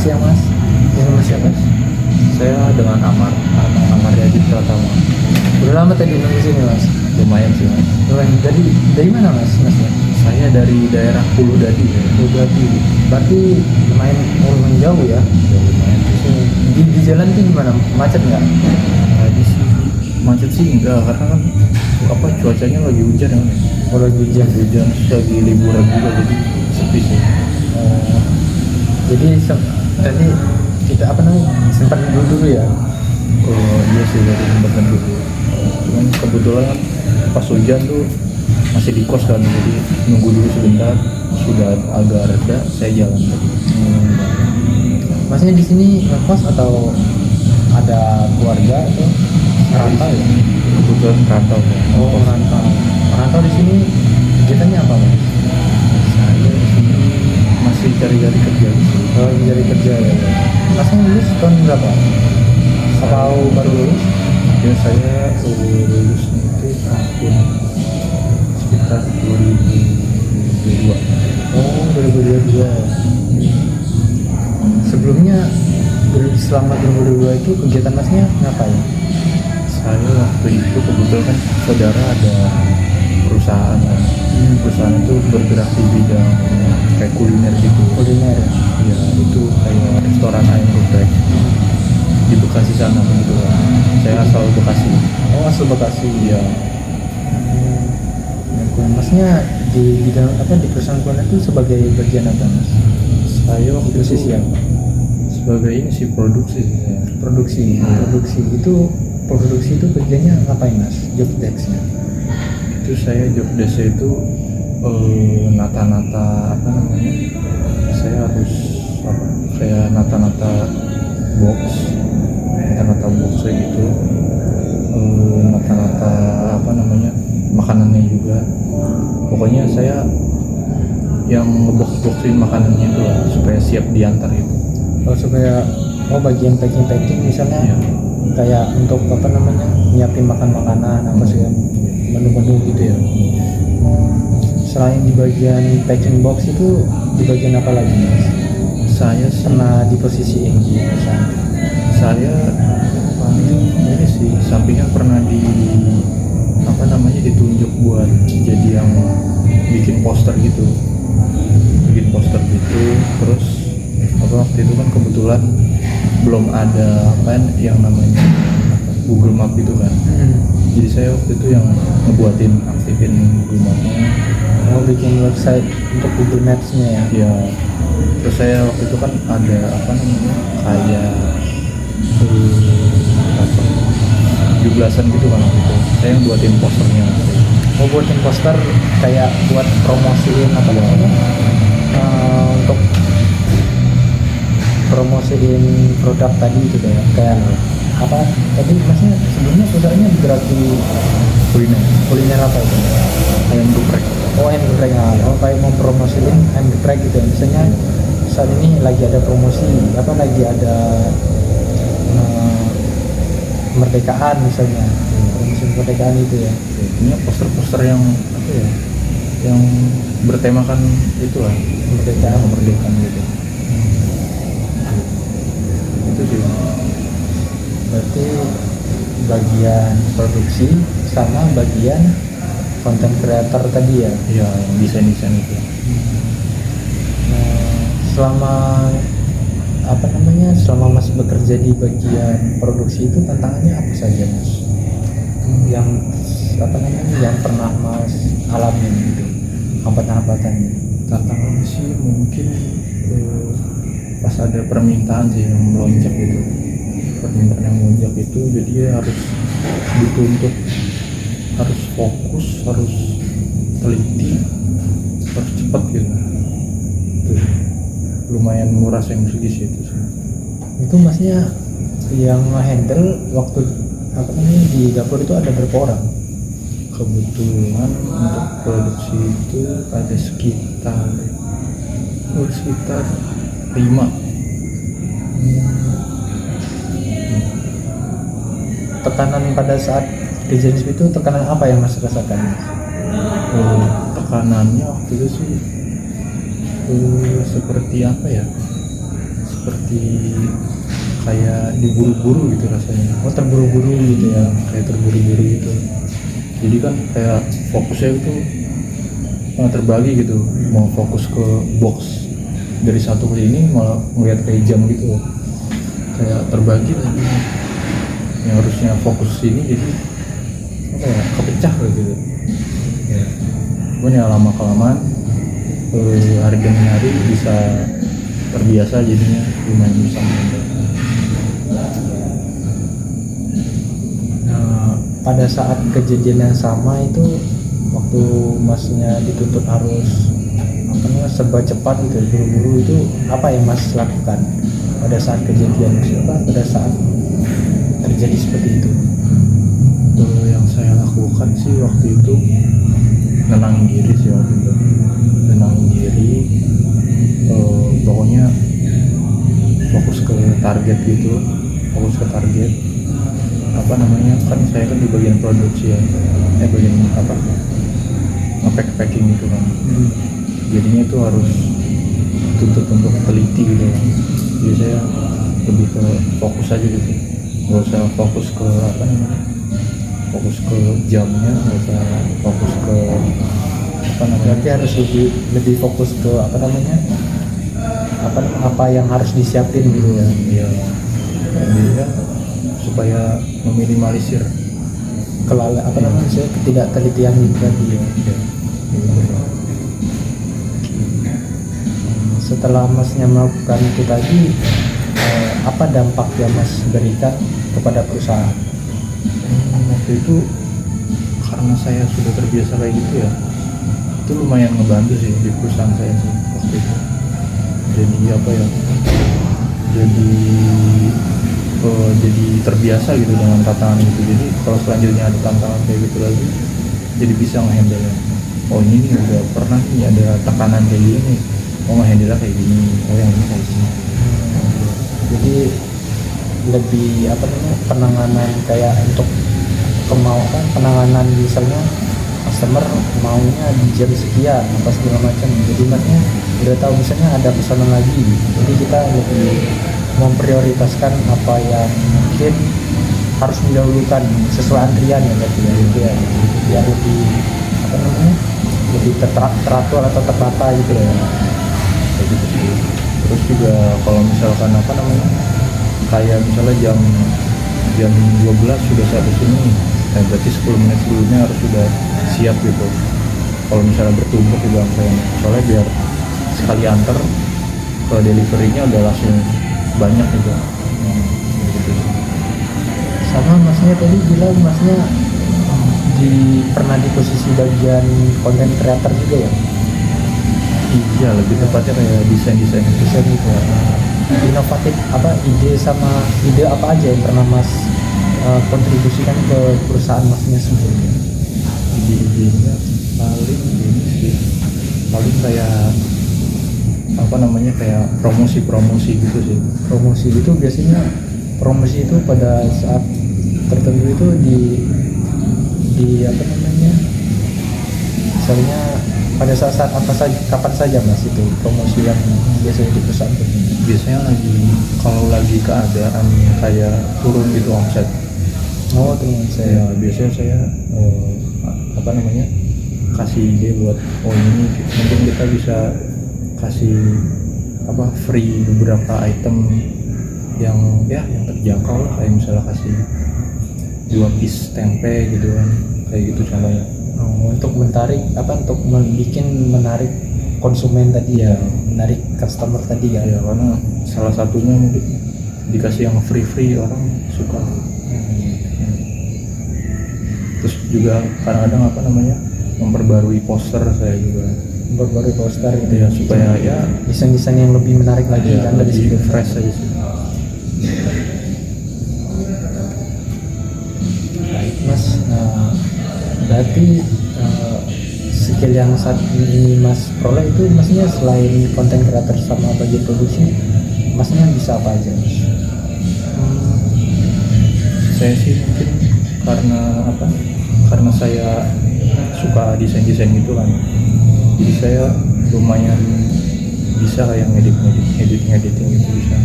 siang Mas. Dengan siapa? Saya dengan Amar Yadi Pratama. Udah lama tadi nunggu sini Mas. Lumayan sih Mas. Dari mana Mas? Saya dari daerah Pulau Dadi. Berarti lumayan jauh ya. Ya lumayan. Di jalan tuh gimana? Macet nggak? Tadi sih macet sih enggak, karena kan cuacanya lagi hujan ya. Kalau hujan. Hujan lagi liburan juga, jadi sepi sih. Jadi tadi kita sempat dulu ya. Oh iya sih, dari sempat dulu. Cuman kebetulan kan pas hujan tuh masih di kos kan, jadi nunggu dulu sebentar. Sudah agak reda, saya jalan tadi. Masnya di sini ngekos atau ada keluarga atau merantau ya? Kebetulan rantau ya. Oh, merantau di sini kegiatannya apa Mas? Saya di sini masih cari-cari kerja sih. Oh, mencari kerja ya. Masnya lulus tahun berapa? Atau baru lulus? Ya saya lulus itu tahun sekitar 2022. Oh, 2022. Sebelumnya selama 2022 itu kegiatan Masnya ngapain? Saya waktu itu kebetulan kan saudara ada perusahaan kan. Perusahaan itu bergerak di bidang kayak kuliner gitu. Kuliner. Ya itu kayak restoran ayam geprek di Bekasi sana gitu kan. Saya asal Bekasi. Oh, asal Bekasi. Iya. Masnya di bidang di perusahaan kuliner itu sebagai bagian apa Mas? Saya waktu itu Posisi apa? sebagai ini sih produksi. Produksi itu kerjanya ngapain Mas? Job desk-nya? Itu saya job desk itu nata-nata saya harus saya nata-nata box kayak gitu, nata-nata makanannya juga. Pokoknya saya yang ngebox-boxin makanannya itu lah, supaya siap diantar gitu. Bagian packing misalnya. Ya. Kayak untuk nyiapin makanan apa sih, menu-menu gitu ya. Selain di bagian packing box itu, di bagian apa lagi Mas? Saya Pernah di posisi di perusahaan? Saya ini sih sampingan pernah ditunjuk buat jadi yang bikin poster gitu, terus waktu itu kan kebetulan belum ada yang namanya Google Map gitu kan. Jadi saya waktu itu yang aktifin Google Map-nya. Bikin website untuk Google Maps-nya ya? Ya, terus saya waktu itu kan ada kayak 17-an gitu kan waktu itu. Saya yang buatin posternya. Buatin poster kayak buat promosiin untuk promosiin produk tadi gitu ya, kayak tadi Masnya sebelumnya perusahaannya bergerak di kuliner apa itu? Ayam geprek. Ayam geprek. Kayak mau promosiin ayam geprek gitu ya. Misalnya saat ini lagi ada promosi lagi ada kemerdekaan misalnya, promosi kemerdekaan itu ya. Ini poster-poster yang yang bertemakan itulah kemerdekaan gitu. Itu sih. Berarti bagian produksi sama bagian konten kreator tadi ya? Iya, yang desain itu. Selama Mas bekerja di bagian produksi itu tantangannya apa saja Mas? Yang pernah Mas alamin gitu, hambatan-hambatannya? Tantangannya sih mungkin pas ada permintaan sih yang melonjak gitu. Permintaan yang melonjak itu jadi harus dituntut, harus fokus, harus teliti, harus cepat gitu. Tuh, lumayan nguras energi sih itu sih. Itu Masnya yang handle waktu di dapur itu ada berapa orang? Kebetulan untuk produksi itu ada sekitar 5. Tekanan pada saat kejadian itu, tekanan apa yang Mas rasakan? Tekanannya waktu itu sih seperti seperti kayak diburu-buru gitu rasanya. Oh, terburu-buru gitu ya. Kayak terburu-buru gitu. Jadi kan kayak fokusnya itu terbagi gitu, mau fokus ke box dari satu ke ini malah ngeliat kayak jam gitu, kayak terbagi lagi. Yang harusnya fokus sini jadi apa ya, kepecah gitu. Ya. Cuman ya lama kelamaan hari demi hari bisa terbiasa, jadinya lumayan bisa mengendal. Nah, pada saat kejadian yang sama itu, waktu masnya dituntut harus apa namanya serba cepat gitu, buru-buru, itu apa yang mas lakukan pada saat kejadian, pada saat terjadi seperti itu? Yang saya lakukan sih waktu itu nenangin diri sih waktu itu, nenangin diri, pokoknya fokus ke target gitu, fokus ke target. Apa namanya, kan saya kan di bagian produksi ya, bagian apa, nge-packing gitu kan. Jadinya itu harus tuntut untuk teliti gitu kan. Jadi saya lebih ke fokus aja gitu, nggak usah fokus ke apa namanya, fokus ke jamnya, nggak usah fokus ke apa namanya. Berarti harus lebih fokus ke apa namanya, apa yang harus disiapin gitu ya. Iya, jadi ya supaya meminimalisir apa namanya, saya ketidaktelitian gitu tadi ya. Setelah masnya melakukan itu tadi, apa dampak yang mas berikan kepada perusahaan? Waktu itu karena saya sudah terbiasa kayak gitu ya, itu lumayan ngebantu sih di perusahaan saya sih waktu itu. Jadi apa ya, jadi terbiasa gitu dengan tantangan itu. Jadi kalau selanjutnya ada tantangan kayak gitu lagi, jadi bisa nge-handle nya. Oh ini nih udah pernah nih ada tekanan kayak gini, oh nge-handle kayak gini, oh yang ini kayak gini. Jadi lebih apa namanya, penanganan kayak untuk kemauan, penanganan misalnya customer maunya di jam sekian apa segala macam, jadi masnya udah tahu misalnya ada pesanan lagi, jadi kita lebih memprioritaskan apa yang mungkin harus didahulukan sesuai antrian ya berarti ya, gitu ya, biar lebih apa namanya, lebih teratur atau tertata gitu ya. Kayak gitu sih. Terus juga kalau misalkan apa namanya, kayak misalnya jam 12 sudah seharusnya ini, berarti 10 menit sebelumnya harus sudah siap gitu. Kalau misalnya bertumpuk juga kayak, soalnya biar sekali antar ke delivery-nya udah langsung banyak gitu. Gitu. Sama masnya tadi bilang masnya pernah di posisi bagian content creator juga ya? Iya, lebih tepatnya kayak desain Bisa gitu ya. Inovatif apa, ide apa aja yang pernah mas kontribusikan ke perusahaan masnya sendiri? Ide-idenya paling ini sih, paling kayak apa namanya, kayak promosi gitu sih. Promosi itu biasanya, promosi itu pada saat tertentu itu di apa namanya, misalnya pada saat apa saja, kapan saja mas itu promosi yang biasanya di perusahaan? Biasanya kalau lagi keadaan kayak turun gitu omset. Oh teman saya. Ya, biasanya saya apa namanya, kasih ide buat, oh ini mungkin kita bisa kasih apa, free beberapa item yang terjangkau lah, kayak misalnya kasih 2 piece tempe gitu kan, kayak gitu contohnya. Untuk untuk menarik konsumen tadi ya, menarik customer tadi ya. Ya karena salah satunya mungkin dikasih yang free orang suka. Terus juga kadang-kadang apa namanya, memperbarui poster saya juga. Memperbarui poster gitu ya, supaya ya desain-desain yang lebih menarik lagi kan, dari lebih situ fresh aja sih. Baik mas, berarti skill yang saat ini mas peroleh itu masnya selain content creator sama bagian produksi, masnya bisa apa aja mas? Saya sih mungkin karena saya suka desain gitu kan, jadi saya lumayan bisa kayak editing gitu bisa.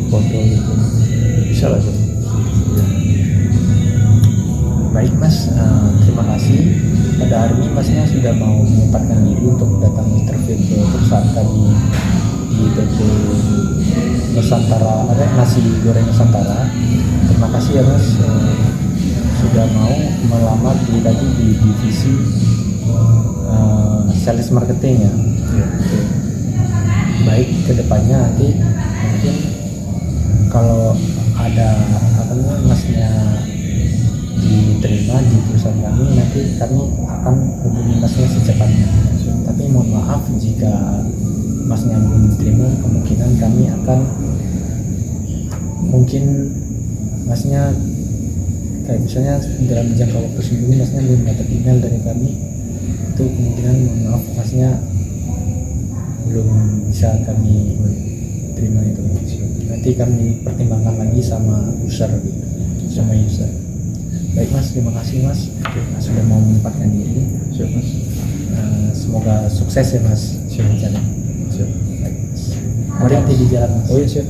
foto gitu bisa lah Sob. Ya. Baik Mas, terima kasih. Pada hari ini Masnya sudah mau menyempatkan diri untuk datang interview ke perusahaan kami di PT Nusantara, nasi goreng Nusantara. Terima kasih ya Mas, sudah mau melamar di divisi sales marketing ya. Ya, betul. Baik, kedepannya nanti mungkin kalau ada Masnya diterima di perusahaan kami, nanti kami akan hubungi Masnya secepatnya. Tapi mohon maaf jika Masnya belum diterima, kemungkinan kami akan mungkin Masnya kayak misalnya dalam jangka waktu seminggu Masnya belum dapat email dari kami, itu kemungkinan mohon maaf Masnya belum bisa kami terima itu. Nanti kami pertimbangkan lagi sama user gitu, sama user. Baik Mas, terima kasih Mas sudah mau menyempatkan diri. Siap Mas. Semoga sukses ya Mas. Siap. Jalan. Siap. Baik Mas. Hati-hati di jalan Mas. Oh iya siap.